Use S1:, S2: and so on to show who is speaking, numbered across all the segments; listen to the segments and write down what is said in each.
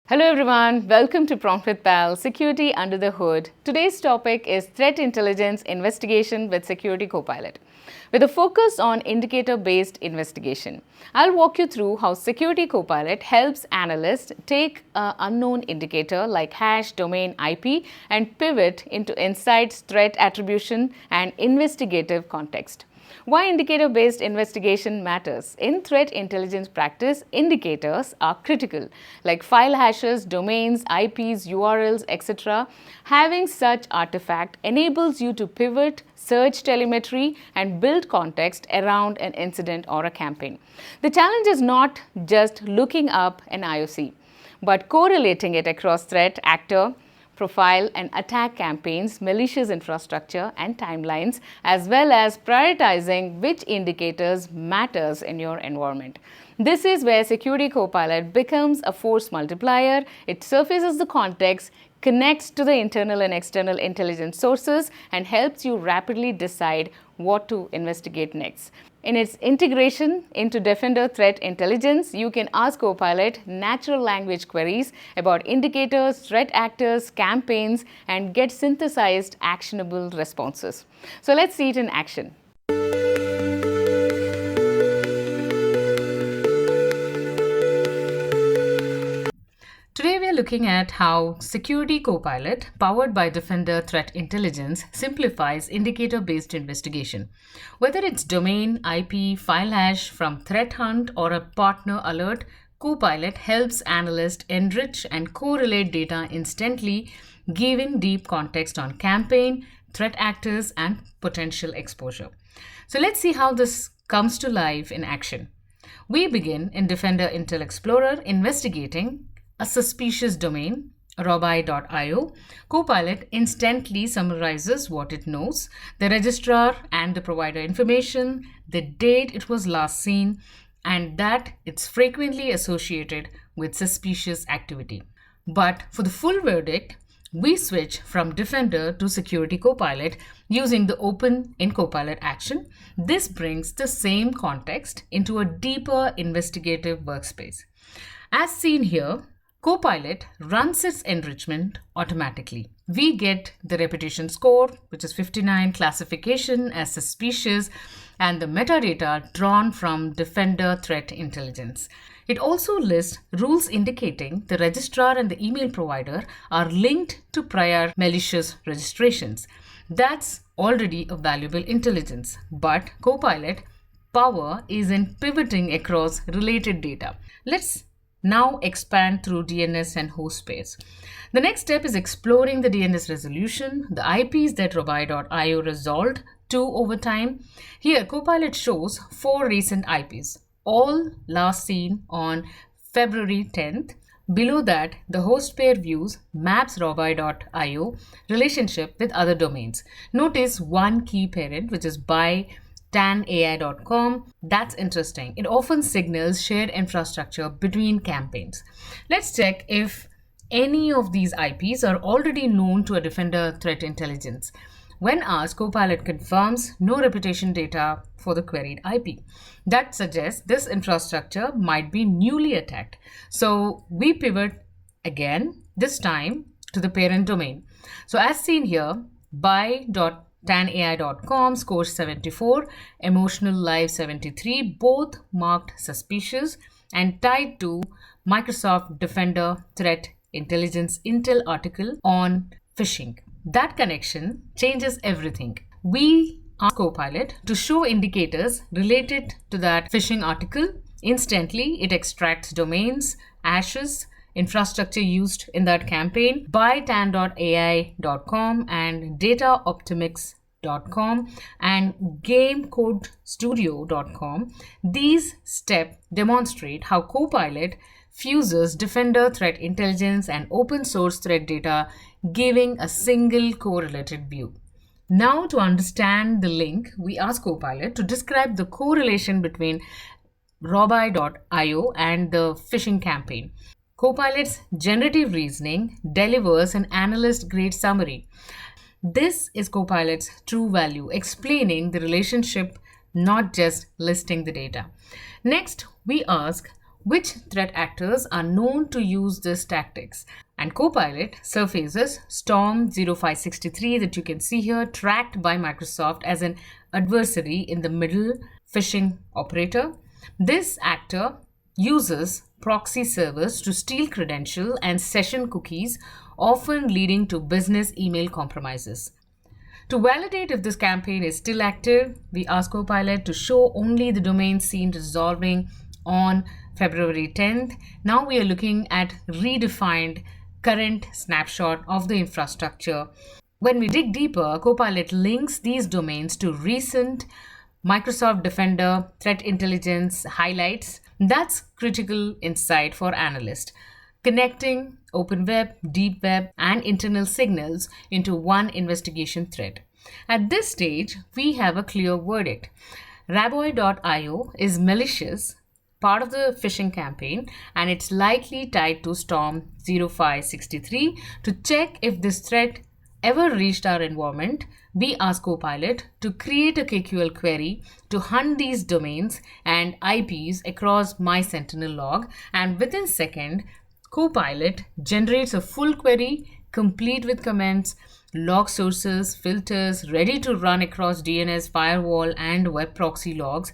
S1: Hello everyone, welcome to Prompt with Pal, Security Under the Hood. Today's topic is Threat Intelligence Investigation with Security Copilot, with a focus on indicator-based investigation. I'll walk you through how Security Copilot helps analysts take an unknown indicator like hash, domain, IP and pivot into insights, threat attribution and investigative context. Why indicator-based investigation matters. In threat intelligence practice, indicators are critical, like file hashes, domains, IPs, URLs, etc. Having such artifact enables you to pivot, search telemetry, and build context around an incident or a campaign. The challenge is not just looking up an IOC, but correlating it across threat, actor, profile and attack campaigns, malicious infrastructure and timelines, as well as prioritizing which indicators matters in your environment. This is where Security Copilot becomes a force multiplier. It surfaces the context, connects to the internal and external intelligence sources, and helps you rapidly decide what to investigate next. In its integration into Defender Threat Intelligence, you can ask Copilot natural language queries about indicators, threat actors, campaigns, and get synthesized actionable responses. So let's see it in action. Today we are looking at how Security Copilot, powered by Defender Threat Intelligence, simplifies indicator-based investigation. Whether it's domain, IP, file hash, from threat hunt or a partner alert, Copilot helps analysts enrich and correlate data instantly, giving deep context on campaign, threat actors, and potential exposure. So let's see how this comes to life in action. We begin in Defender Intel Explorer investigating a suspicious domain, robi.io. Copilot instantly summarizes what it knows, the registrar and the provider information, the date it was last seen, and that it's frequently associated with suspicious activity. But for the full verdict, we switch from Defender to Security Copilot using the Open in Copilot action. This brings the same context into a deeper investigative workspace. As seen here, Copilot runs its enrichment automatically. We get the reputation score, which is 59, classification as suspicious, and the metadata drawn from Defender Threat Intelligence. It also lists rules indicating the registrar and the email provider are linked to prior malicious registrations. That's already a valuable intelligence, but Copilot power is in pivoting across related data. Let's now expand through DNS and host pairs. The next step is exploring the DNS resolution, the IPs that robi.io resolved to over time. Here, Copilot shows 4 recent IPs, all last seen on February 10th. Below that, the host pair views maps robi.io relationship with other domains. Notice one key parent, which is by tanai.com. That's interesting. It often signals shared infrastructure between campaigns. Let's check if any of these IPs are already known to a Defender Threat Intelligence. When asked, Copilot confirms no reputation data for the queried IP. That suggests this infrastructure might be newly attacked. So we pivot again, this time to the parent domain. So as seen here, by.tanai.com scores 74, emotional live 73, both marked suspicious and tied to Microsoft Defender Threat Intelligence Intel article on phishing. That connection changes everything. We ask Copilot to show indicators related to that phishing article. Instantly, it extracts domains, hashes, infrastructure used in that campaign by tan.ai.com and dataoptimics.com and gamecodestudio.com. These steps demonstrate how Copilot fuses Defender Threat Intelligence and open source threat data, giving a single correlated view. Now, to understand the link, we ask Copilot to describe the correlation between robi.io and the phishing campaign. Copilot's generative reasoning delivers an analyst-grade summary. This is Copilot's true value, explaining the relationship, not just listing the data. Next, we ask, which threat actors are known to use these tactics. And Copilot surfaces Storm 0563 that you can see here, tracked by Microsoft as an adversary in the middle phishing operator. This actor uses proxy servers to steal credential and session cookies, often leading to business email compromises. To validate if this campaign is still active, we ask Copilot to show only the domain seen resolving on February 10th. Now we are looking at redefined current snapshot of the infrastructure. When we dig deeper, Copilot links these domains to recent Microsoft Defender threat intelligence highlights. That's critical insight for analysts, connecting open web, deep web, and internal signals into one investigation thread. At this stage, we have a clear verdict. Raboy.io is malicious, part of the phishing campaign, and it's likely tied to Storm 0563. To check if this threat ever reached our environment, we ask Copilot to create a KQL query to hunt these domains and IPs across my Sentinel log, and within seconds, Copilot generates a full query complete with comments, log sources, filters, ready to run across DNS, firewall, and web proxy logs.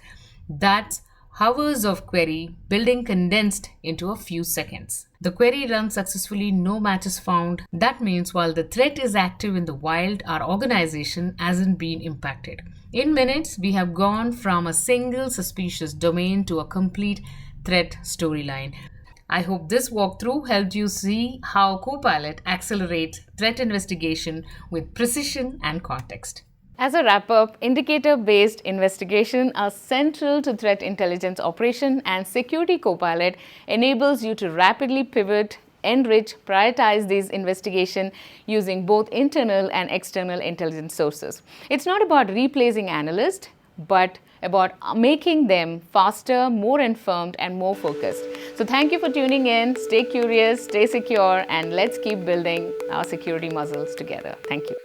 S1: That's hours of query building condensed into a few seconds. The query runs successfully, no matches found. That means while the threat is active in the wild, our organization hasn't been impacted. In minutes, we have gone from a single suspicious domain to a complete threat storyline. I hope this walkthrough helped you see how Copilot accelerates threat investigation with precision and context. As a wrap-up, indicator-based investigation are central to threat intelligence operation, and Security Copilot enables you to rapidly pivot, enrich, prioritize these investigations using both internal and external intelligence sources. It's not about replacing analysts, but about making them faster, more informed, and more focused. So thank you for tuning in. Stay curious, stay secure, and let's keep building our security muscles together. Thank you.